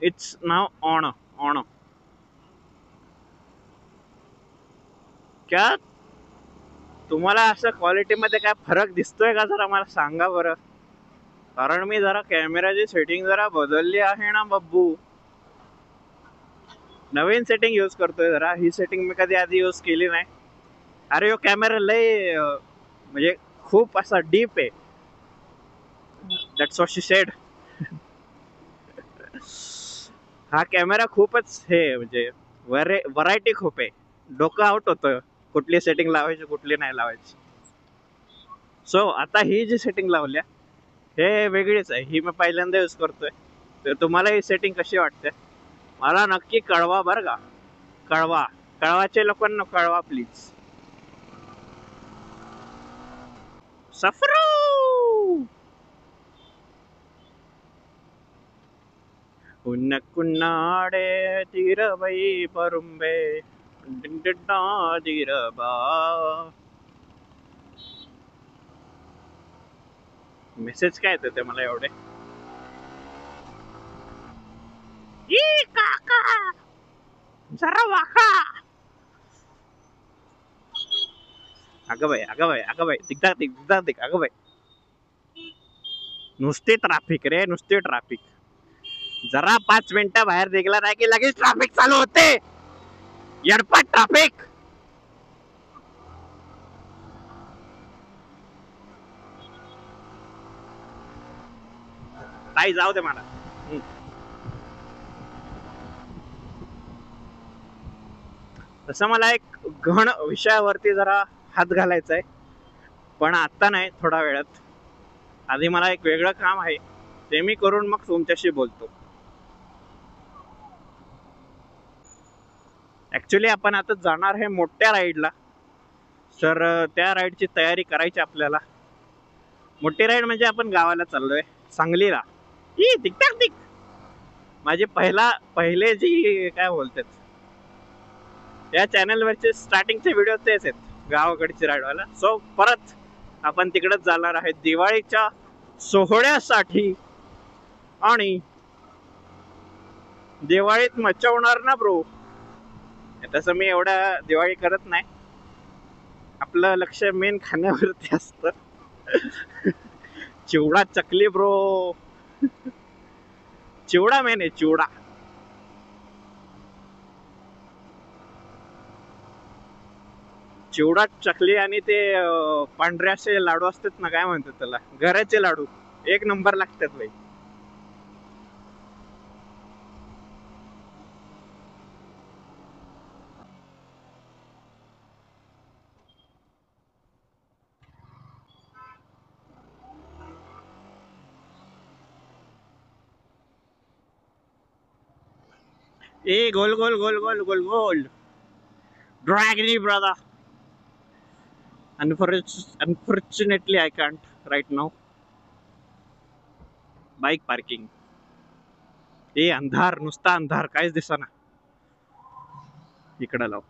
It's now on on. क्या तुम्हाला असं क्वालिटीमध्ये काय फरक दिसतोय का? जरा मला सांगा बरं. कारण मी जरा कॅमेराची सेटिंग जरा बदलली आहे ना बब्बू. नवीन सेटिंग यूज करतोय जरा. ही सेटिंग मी कधी आधी यूज केली नाही. अरे यो कॅमेरा लय म्हणजे खूप असा डीप आहे. That's what she sed. हा कॅमेरा खूपच हे म्हणजे व्हरायटी खूप आहे. डोकं आउट होतं कुठली सेटिंग लावायची कुठली नाही लावायची. सो आता ही जी सेटिंग लावल्या हे वेगळीच आहे. ही मी पहिल्यांदा यूज करतोय. तर तुम्हाला ही सेटिंग कशी वाटते मला नक्की कळवा बरं का. कळवा. कळवाच्या लोकांना कळवा प्लीज. सफरू कुन्नाडे तीरबई परुंबे दिरबा. मेसेज काय येतं ते मला एवढे. ई काका जरा वाका. अगं बाई दिगदा दिग अगं बाई. नुसती ट्रॅफिक रे नुसती ट्रॅफिक. जरा 5 मिनिटं बाहेर निघला नाही की लगेच ट्रॅफिक चालू होते. येडपट ट्रॅफिक. ताई जाऊ दे मला. तसं मला एक गहन विषयावरती जरा हात घालायचा आहे. पण आता नाही थोडा वेळात. आधी मला एक वेगळं काम आहे ते मी करून मग तुमच्याशी बोलतो. ऍक्च्युली आपण आता जाणार आहे मोठ्या राईडला. तर त्या राईडची तयारी करायची आपल्याला. मोठी राईड म्हणजे आपण गावाला चाललोय सांगलीला. ई दिक दिक. माझे पहिले जी काय बोलतात या चॅनलवरचे स्टार्टिंगचे व्हिडिओ तेच आहेत गावाकडची राईडवाला. सो परत आपण तिकडेच जाणार आहे दिवाळीच्या सोहळ्यासाठी. आणि दिवाळीत मचवणार ना ब्रो. तसं मी एवढा दिवाळी करत नाही. आपलं लक्ष मेन खाण्यावरती असतं. चिवडा चकली ब्रो. चिवडा मेन आहे चिवडा. चिवडा चकली आणि ते पांढरे असे लाडू असतात ना काय म्हणतात त्याला घराचे लाडू. एक नंबर लागतात भाई. ए गोल गोल गोल गोल गोल गोल. ड्रॅगनी brother. Unfortunately, I can't right now. Bike parking. ए अंधार नुसता अंधार काहीच दिसना. इकडे लाव.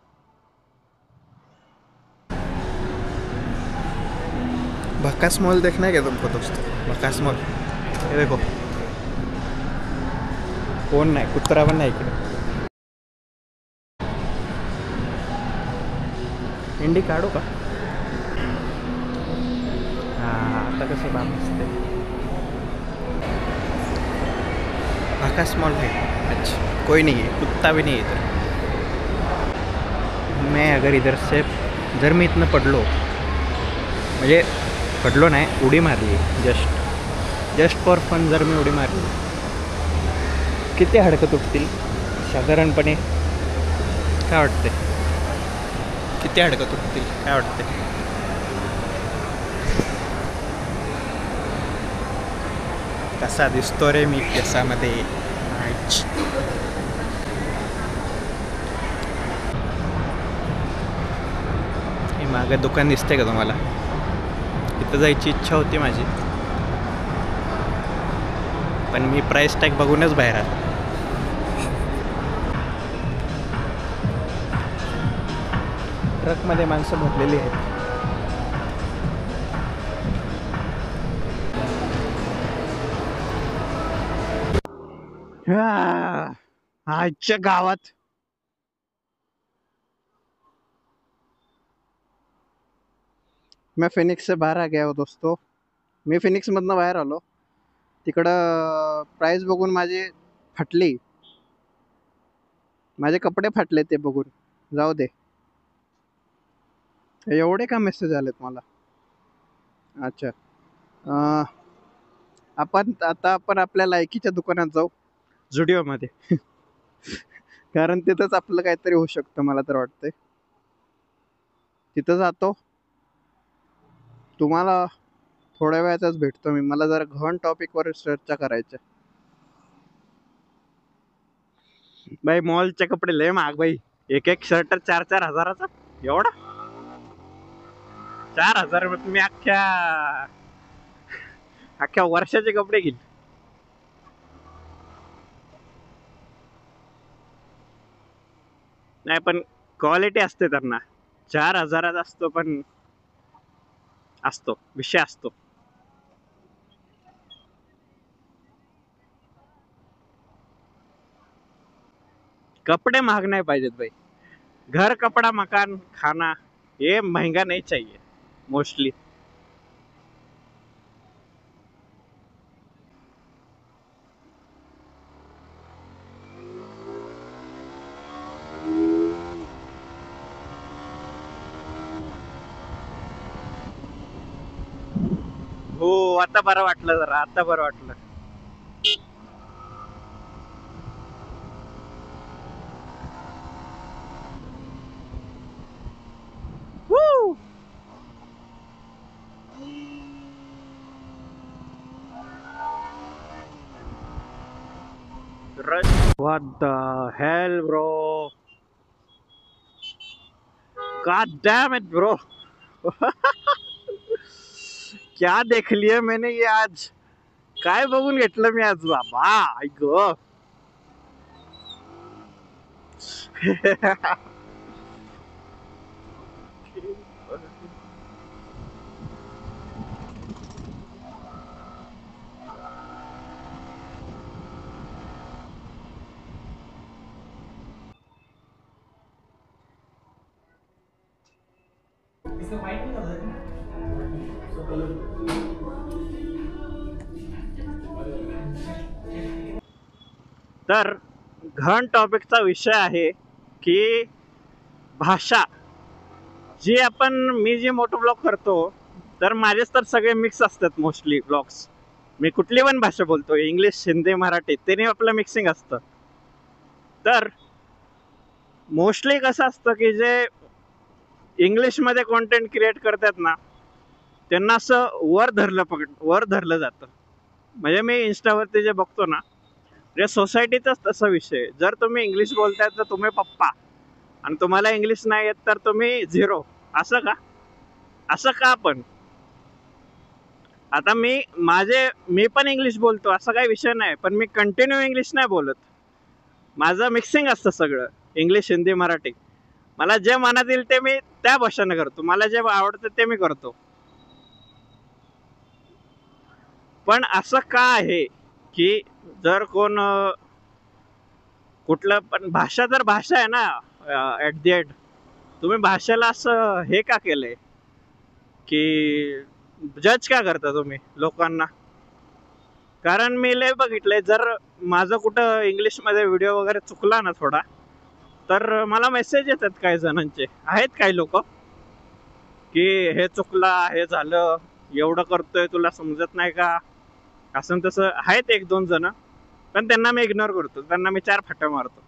भक्कास मॉल देखना है क्या तुमको दोस्तों? भक्कास मॉल ये देखो. कोण नाही कुत्रा पण नाही इकडे. इंडी काढू का? हाँ आता कसं बाम असते. भक्कास मॉल है. अच्छा कोई नहीं है कुत्ता भी नहीं है इधर. मैं अगर इधर से जर मी इथनं पडलो म्हणजे पडलो नाही उडी मारली जस्ट फॉर फन. जर मी उडी मारली किती हाडकं तुटतील साधारणपणे काय वाटते? किती हाडकं तुटतील काय वाटते? कसा दिसतो रे मी केसामध्ये. हे मागं दुकान दिसते का तुम्हाला? इथं जायची इच्छा होती माझी पण मी प्राइस टॅग बघूनच बाहेर आलो. ट्रकमध्ये माणसं भरलेली आहेत. आजच्या गावात मैं फिनिक्स से बाहेर आ गया हो दोस्तों. मी फिनिक्स मधनं बाहेर आलो. तिकडं प्राइस बघून माझी फाटली. माझे कपडे फाटले ते बघून. जाऊ दे. एवढे का मेसेज आलेत मला? अच्छा. अं, आपण आपल्या लायकीच्या दुकानात जाऊ, झुडिओमध्ये. कारण तिथंच आपलं काहीतरी होऊ शकतं मला तर वाटतंय. तिथं जातो. तुम्हाला थोड्या वेळातच भेटतो मी. मला जरा घन टॉपिकवर चर्चा करायची. भाई मॉलचे कपडे लय महाग भाई. एक एक शर्ट 4-4 हजाराचा. एवढा 4,000 रुपये तुम्ही अख्ख्या वर्षाचे कपडे घेईल. नाही पण क्वालिटी असते त्यांना. 4,000 असतो पण असतो विषय असतो. कपडे महाग नाही पाहिजेत भाई. घर कपड़ा मकान खाना ये महंगा नहीं चाहिए मोस्टली. हो आता बरं वाटलं. जरा आता बरं वाटलं. Woo! What the hell, bro? God damn it, bro. क्या देख लिया मैंने ये आज. काय बघून घेतलं मी आज बाबा. ऐक तर घन टॉपिकचा विषय आहे की भाषा जी मी जे मोठं ब्लॉग करतो तर माझेच तर सगळे मिक्स असतात मोस्टली ब्लॉग्स. मी कुठली पण भाषा बोलतो. इंग्लिश हिंदी मराठी त्याने आपलं मिक्सिंग असतं. तर मोस्टली कसं असतं की जे इंग्लिशमध्ये कॉन्टेंट क्रिएट करतात ना त्यांना असं वर धरलं जातं. म्हणजे मी इंस्टावरती जे बघतो ना म्हणजे सोसायटीचाच तसा विषय. जर तुम्ही इंग्लिश बोलताय तर तुम्ही पप्पा आणि तुम्हाला इंग्लिश नाही येत तर तुम्ही झिरो. असं का पण? आता मी पण इंग्लिश बोलतो असं काही विषय नाही. पण मी कंटिन्यू इंग्लिश नाही बोलत. माझं मिक्सिंग असतं सगळं इंग्लिश हिंदी मराठी. मला जे मनात येईल ते मी त्या भाषेने करतो. मला जे आवडतं ते मी करतो. पण असं का आहे की जर कोण कुठलं पण भाषा तर भाषा आहे ना. ॲट द एंड तुम्ही भाषेला असं हे का केलंय की जज का करता तुम्ही लोकांना? कारण मी लय बघितलंय जर माझं कुठं इंग्लिशमध्ये व्हिडिओ वगैरे चुकला ना थोडा तर मला मेसेज येतात काही जणांचे. आहेत काही लोक की हे चुकला हे झालं एवढं करतोय तुला समजत नाही का असं तसं. आहेत 1-2 जण पण त्यांना मी इग्नोर करतो. त्यांना मी 4 फाट्या मारतो.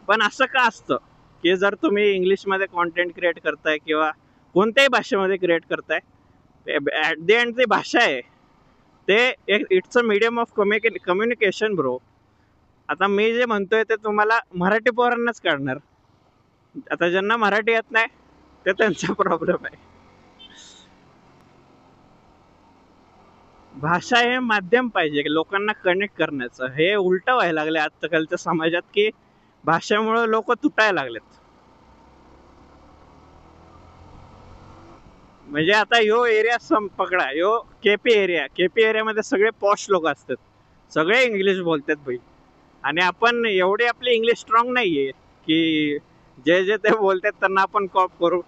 पण असं का असतं की जर तुम्ही इंग्लिशमध्ये कॉन्टेंट क्रिएट करताय किंवा कोणत्याही भाषेमध्ये क्रिएट करताय ॲट द एंड जी भाषा आहे ते it's a medium of communication bro. आता मी जे म्हणतोय ते तुम्हाला मराठी पोरांनाच कळणार. आता ज्यांना मराठी येत नाही ते त्यांचा प्रॉब्लेम आहे. भाषा हे माध्यम पाहिजे लोकांना कनेक्ट करण्याचं. हे उलटं व्हायला लागले आजकालच्या समाजात की भाषेमुळे लोक तुटायला लागलेत. म्हणजे आता यो एरिया पकडा. यो केपी एरियामध्ये सगळे पॉश लोक असतात. सगळे इंग्लिश बोलतात भाई. आणि आपण एवढे आपली इंग्लिश स्ट्रॉंग नाहीये की जे जे ते बोलतात त्यांना आपण कॉप करू.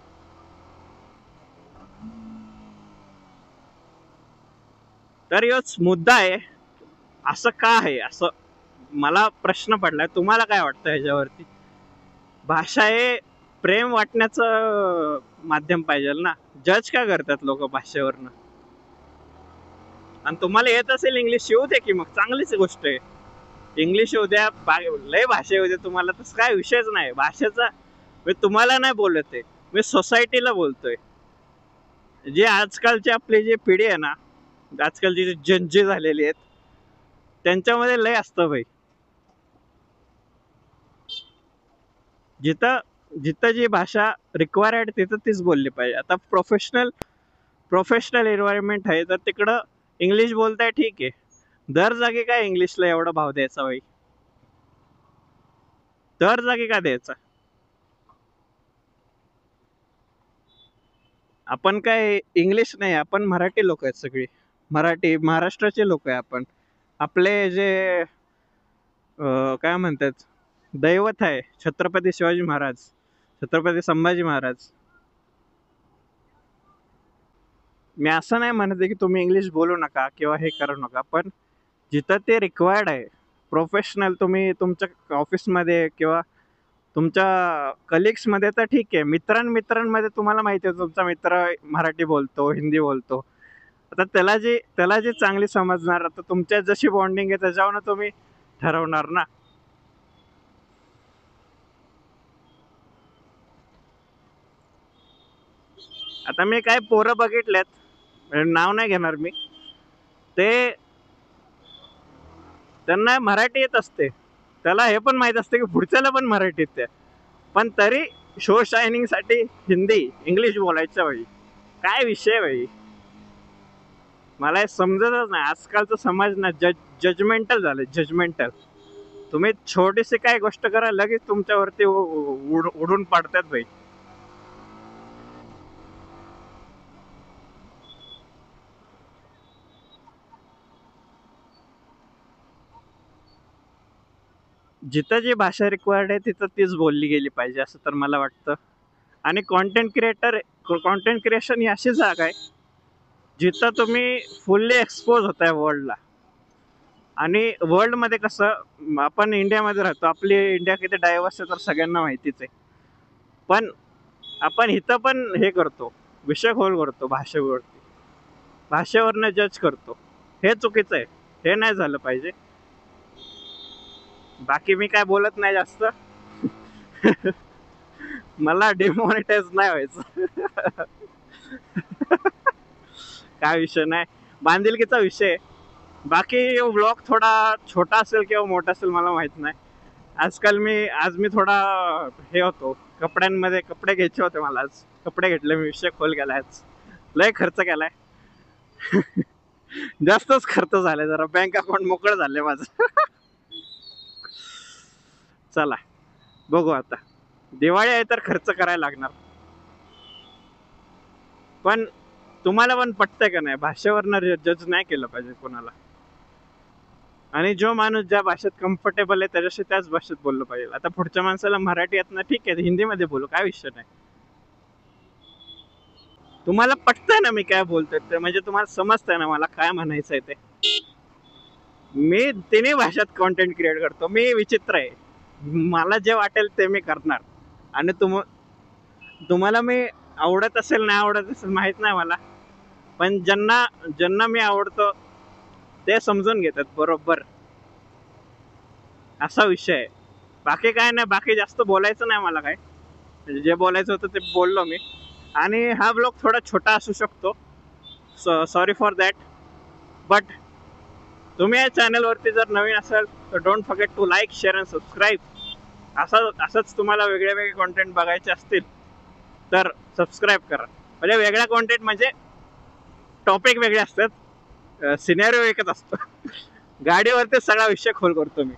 तर योच मुद्दा आहे. असं का आहे, असं मला प्रश्न पडलाय. तुम्हाला काय वाटतं ह्याच्यावरती? भाषा हे प्रेम वाटण्याचं माध्यम पाहिजे ना. जज का करतात लोक भाषेवरनं? आणि तुम्हाला येत असेल इंग्लिश, येऊ दे की मग, चांगलीच गोष्ट आहे. इंग्लिश येऊ द्या, लय भाषा येऊ द्या तुम्हाला, तसं काय विषयच नाही. भाषेचा मी तुम्हाला नाही बोलत आहे, मी सोसायटीला बोलतोय. जे आजकालची आपली जी पिढी आहे ना, आजकालची जी जनजी झालेली आहेत, त्यांच्यामध्ये लय असतं भाई. जिथं जिथं जी भाषा रिक्वायर आहे तिथं तीच बोलली पाहिजे. आता प्रोफेशनल एन्व्हायरमेंट आहे तर तिकडं इंग्लिश बोलताय ठीक आहे. दर जागी काय इंग्लिशला एवढा भाव द्यायचा भाई? दर जागी का द्यायचा? आपण काय इंग्लिश नाही, आपण मराठी लोक आहेत सगळी. मराठी महाराष्ट्राचे लोक आहे आपण. आपले जे काय म्हणतात दैवत आहे छत्रपती शिवाजी महाराज, छत्रपती संभाजी महाराज. मी असं नाही म्हणत की तुम्ही इंग्लिश बोलू नका किंवा हे करू नका, पण जिथं ते रिक्वायर्ड आहे प्रोफेशनल, तुम्ही तुमच्या ऑफिसमध्ये किंवा तुमच्या कलिग्समध्ये तर ठीक आहे. मित्रांमध्ये तुम्हाला माहिती आहे तुमचा मित्र मराठी बोलतो, हिंदी बोलतो, आता त्याला जी चांगली समजणार, आता तुमच्या जशी बॉन्डिंग आहे त्याच्यावर तुम्ही ठरवणार ना. आता मी काय पोरं बघितल्यात, नाव नाही घेणार मी, ते त्यांना मराठी येत असते, त्याला हे पण माहित असते की पुढच्याला पण मराठी येते, पण तरी शो शायनिंग साठी हिंदी इंग्लिश बोलायचं भाई. काय विषय भाई? मला हे समजतच नाही. आजकालचा समाज ना जजमेंटल झालं, जजमेंटल. तुम्ही छोटीशी काय गोष्ट करा लगेच तुमच्यावरती उडून पडतात भाई. जिथं जी भाषा रिक्वायर्ड आहे तिथं तीच बोलली गेली पाहिजे असं तर मला वाटतं. आणि कॉन्टेंट क्रिएशन ही अशी जागा आहे जिथं तुम्ही फुल्ली एक्सपोज होताय वर्ल्डला. आणि वर्ल्डमध्ये कसं, आपण इंडियामध्ये राहतो, आपली इंडिया किती डायव्हर्स आहे तर सगळ्यांना माहितीच आहे, पण आपण इथं पण हे करतो, विषय खोल करतो भाषेवरनं जज करतो. हे चुकीचं आहे, हे नाही झालं पाहिजे. बाकी मी काय बोलत नाही जास्त. मला डिमॉनिटाईज नाही व्हायचं. काय विषय नाही, बांधिलकीचा विषय. बाकी ब्लॉग थोडा छोटा असेल किंवा मोठा असेल मला माहित नाही. आज मी थोडा हे होतो कपड्यांमध्ये, कपडे घ्यायचे होते मला, आज कपडे घेतले मी. विषय खोल केलाय, लय खर्च केलाय. जास्तच खर्च झालाय, जरा बँक अकाउंट मोकळं झालंय माझं. चला बघू, आता दिवाळी आहे तर खर्च करायला लागणार. पण तुम्हाला पण पटतंय का नाही, भाषेवरनं जज नाही केलं पाहिजे कोणाला. आणि जो माणूस ज्या भाषेत कम्फर्टेबल आहे त्याच्याशी त्याच भाषेत बोललं पाहिजे. आता पुढच्या माणसाला मराठी येत ना, ठीक आहे, हिंदीमध्ये बोलू, काय विषय नाही. तुम्हाला पटतंय ना मी काय बोलतोय ते, म्हणजे तुम्हाला समजतंय ना मला काय म्हणायचंय ते. मी तिन्ही भाषेत कॉन्टेंट क्रिएट करतो. मी विचित्र आहे, मला जे वाटेल ते मी करणार. आणि तुम्हाला मी आवडत असेल नाही आवडत असेल माहित नाही मला, पण ज्यांना मी आवडतो ते समजून घेतात बरोबर. असा विषय आहे. बाकी काय नाही, बाकी जास्त बोलायचं नाही मला. काय जे बोलायचं होतं ते बोललो मी. आणि हा ब्लॉग थोडा छोटा असू शकतो, सॉरी फॉर दॅट. बट तुम्ही या चॅनलवरती जर नवीन असाल तर don't forget to like, share and subscribe. असंच तुम्हाला वेगळे कॉन्टेंट बघायचे असतील तर सबस्क्राईब करा. म्हणजे वेगळा कॉन्टेंट म्हणजे टॉपिक वेगळे असतात, सिनेरिओ एकच असतो. गाडीवरती सगळा विषय खोल करतो मी.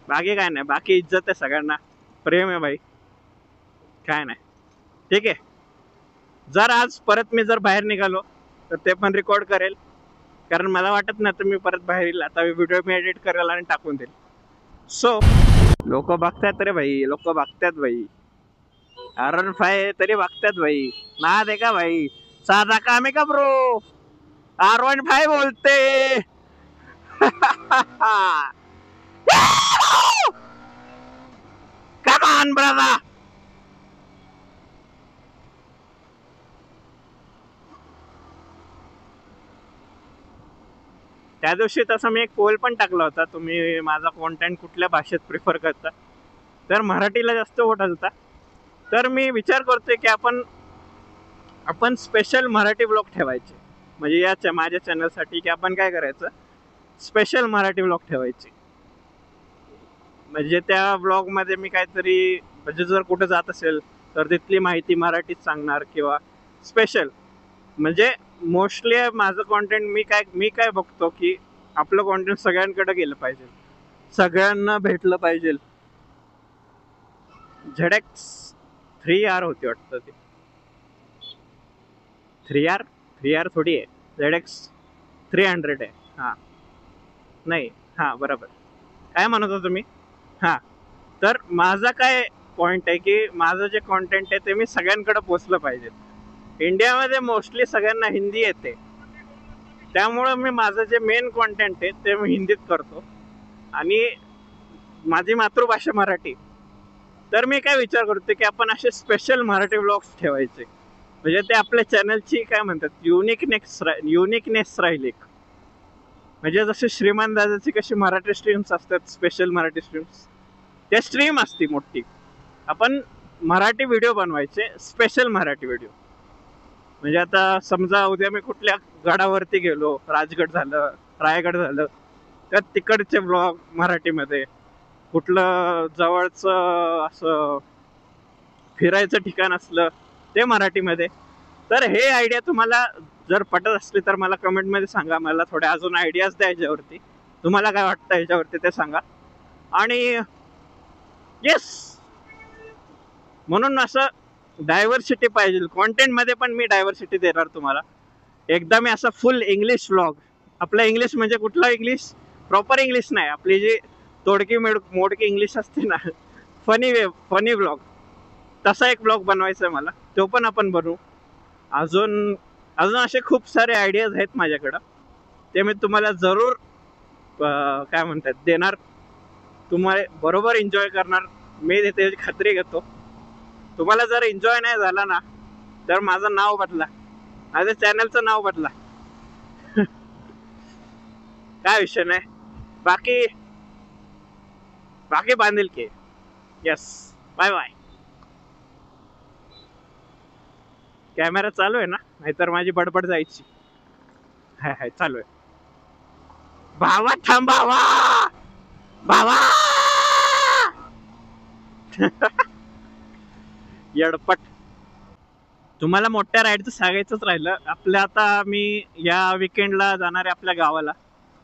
बाकी काय नाही, बाकी इज्जत आहे सगळ्यांना, प्रेम आहे भाई, काय नाही. ठीक आहे, जर आज परत मी जर बाहेर निघालो तर ते पण रेकॉर्ड करेल. कारण मला वाटत नाही तर मी परत बाहेर येईल. आता व्हिडिओ मी एडिट करेल आणि टाकून देईल. सो लोक बघतात रे भाई, लोक बघतात भाई. R15 तरी बघतात भाई. ना दे का भाई, साधा काम आहे का ब्रो? R15 बोलते. Come on, brother. त्या दिवशी तसं मी एक पोल पण टाकला होता, तुम्ही माझा कॉन्टेंट कुठल्या भाषेत प्रिफर करता. तर मराठीला जास्त वोट आलता. तर मी विचार करतोय की आपण स्पेशल मराठी ब्लॉग ठेवायचे. म्हणजे या माझ्या चॅनलसाठी की आपण काय करायचं, स्पेशल मराठी ब्लॉग ठेवायचे. म्हणजे त्या ब्लॉगमध्ये मी काहीतरी, म्हणजे जर कुठं जात असेल तर तिथली माहिती मराठीत सांगणार किंवा स्पेशल. म्हणजे मोस्टली माझं कॉन्टेंट मी काय बघतो की आपलं कॉन्टेंट सगळ्यांकडे गेलं पाहिजे, सगळ्यांना भेटलं पाहिजे. ZX 3R होती वाटतं ती. 3R थोडी आहे, ZX 300 आहे. हां नाही, हां बरोबर. काय म्हणत होतो तुम्ही? हां, तर माझा काय पॉईंट आहे की माझं जे कॉन्टेंट आहे ते मी सगळ्यांकडे पोचलं पाहिजे. इंडियामध्ये मोस्टली सगळ्यांना हिंदी येते, त्यामुळं मी माझं जे मेन कॉन्टेंट आहे ते मी हिंदीत करतो आणि माझी मातृभाषा मराठी. तर मी काय विचार करतो की आपण असे स्पेशल मराठी ब्लॉग्स ठेवायचे, म्हणजे ते आपल्या चॅनलची काय म्हणतात युनिकनेस राहील एक. म्हणजे जसे श्रीमान दादाची कशी मराठी स्ट्रीम्स असतात, स्पेशल मराठी स्ट्रीम्स, त्या स्ट्रीम असते मोठी. आपण मराठी व्हिडिओ बनवायचे, स्पेशल मराठी व्हिडिओ. म्हणजे आता समजा उद्या मी कुठल्या गडावरती गेलो, राजगड झालं, रायगड झालं, तर तिकडचे ब्लॉग मराठीमध्ये. कुठलं जवळचं असं फिरायचं ठिकाण असलं ते मराठीमध्ये. तर हे आयडिया तुम्हाला जर पटत असली तर मला कमेंटमध्ये सांगा. मला थोड्या अजून आयडियाज द्या याच्यावरती. तुम्हाला काय वाटतं याच्यावरती ते सांगा. आणि येस, म्हणून असं डायव्हर्सिटी पाहिजे कॉन्टेंटमध्ये, पण मी डायव्हर्सिटी देणार तुम्हाला. एकदा मी असं फुल इंग्लिश व्लॉग, आपलं इंग्लिश म्हणजे कुठला इंग्लिश, प्रॉपर इंग्लिश नाही, आपली जी तोडकी मोडकी इंग्लिश असते ना, फनी व्लॉग, तसा एक ब्लॉग बनवायचा आहे मला. तो पण आपण बनवू. अजून असे खूप सारे आयडियाज आहेत माझ्याकडं, ते मी तुम्हाला जरूर काय म्हणतात देणार. तुम्हाला बरोबर एन्जॉय करणार मी, त्याची खात्री घेतो. तुम्हाला जर एन्जॉय नाही झाला ना तर माझं नाव बदला, माझ्या चॅनलचं नाव बदला. काय विषय नाही. बाकी बांधील की. Yes, bye bye. कॅमेरा चालू आहे ना, नाहीतर माझी बडबड जायची. हाय चालू आहे. भावा थांबावा, भावा. येडपट. तुम्हाला मोठ्या राईडचं सांगायचंच राहिलं. आपल्या आता मी या विकेंडला जाणार आहे आपल्या गावाला,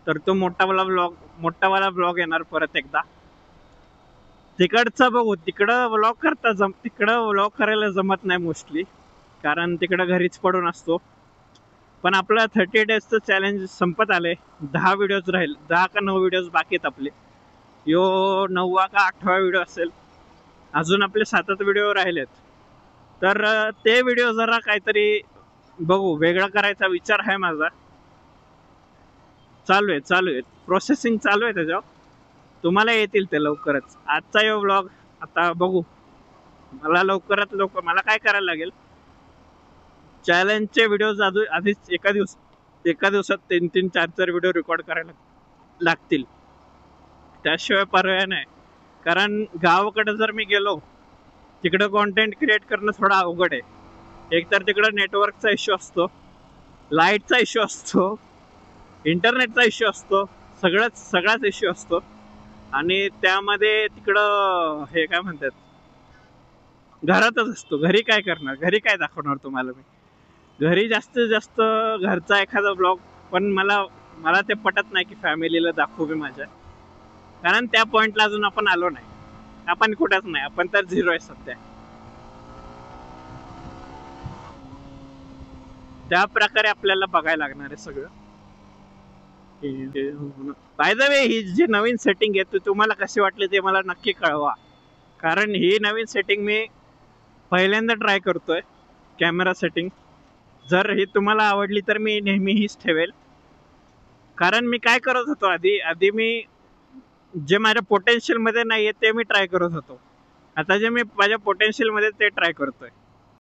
तर तो मोठावाला ब्लॉग येणार परत एकदा. तिकडचं बघू. तिकडं व्लॉग करायला जमत नाही मोस्टली, कारण तिकडं घरीच पडून असतो. पण आपलं 30 डेजचं चॅलेंज संपत आले. 10 व्हिडिओज राहील, 10 का 9 व्हिडिओज बाकी आहेत आपले. यो 9वा का 8वा व्हिडिओ असेल. अजून आपले 7 व्हिडिओ राहिलेत. तर ते व्हिडिओ जरा काहीतरी बघू, वेगळा करायचा विचार आहे माझा. चालू आहे प्रोसेसिंग चालू आहे त्याच्यावर. तुम्हाला येतील ते लवकरच. आजचा यो व्लॉग आता बघू. मला लवकरात लवकर मला काय करायला लागेल, चॅलेंजचे व्हिडिओज आधीच एका दिवसात 3-3, 4-4 व्हिडिओ रेकॉर्ड करायला लागतील. त्याशिवाय पर्याय नाही. कारण गावाकडे जर मी गेलो, तिकडं कॉन्टेंट क्रिएट करणं थोडं अवघड आहे. एकतर तिकडं नेटवर्कचा इश्यू असतो, लाईटचा इश्यू असतो, इंटरनेटचा इश्यू असतो, सगळाच इश्यू असतो. आणि त्यामध्ये तिकडं हे काय म्हणतात, घरातच असतो. घरी काय करणार, घरी काय दाखवणार तुम्हाला मी. घरी जास्तीत जास्त घरचा एखादा ब्लॉग, पण मला ते पटत नाही की फॅमिलीला दाखवू मी माझ्या. कारण त्या पॉइंटला अजून आपण आलो नाही. आपण कुठेच नाही, आपण तर 0 आहे सध्या. त्या प्रकारे आपल्याला बघायला लागणार आहे सगळं. बाय द वे ही जी नवीन सेटिंग आहे ती तुम्हाला कशी वाटली ते मला नक्की कळवा, कारण ही नवीन सेटिंग मी पहिल्यांदा ट्राय करतोय कॅमेरा सेटिंग. जर ही तुम्हाला आवडली तर मी नेहमी हीच ठेवेल, कारण मी काय करत होतो आधी मी जे माझ्या पोटेन्शियल मध्ये नाहीये ते मी ट्राय करत होतो. आता जे मी माझ्या पोटेन्शियल मध्ये ते ट्राय करतोय.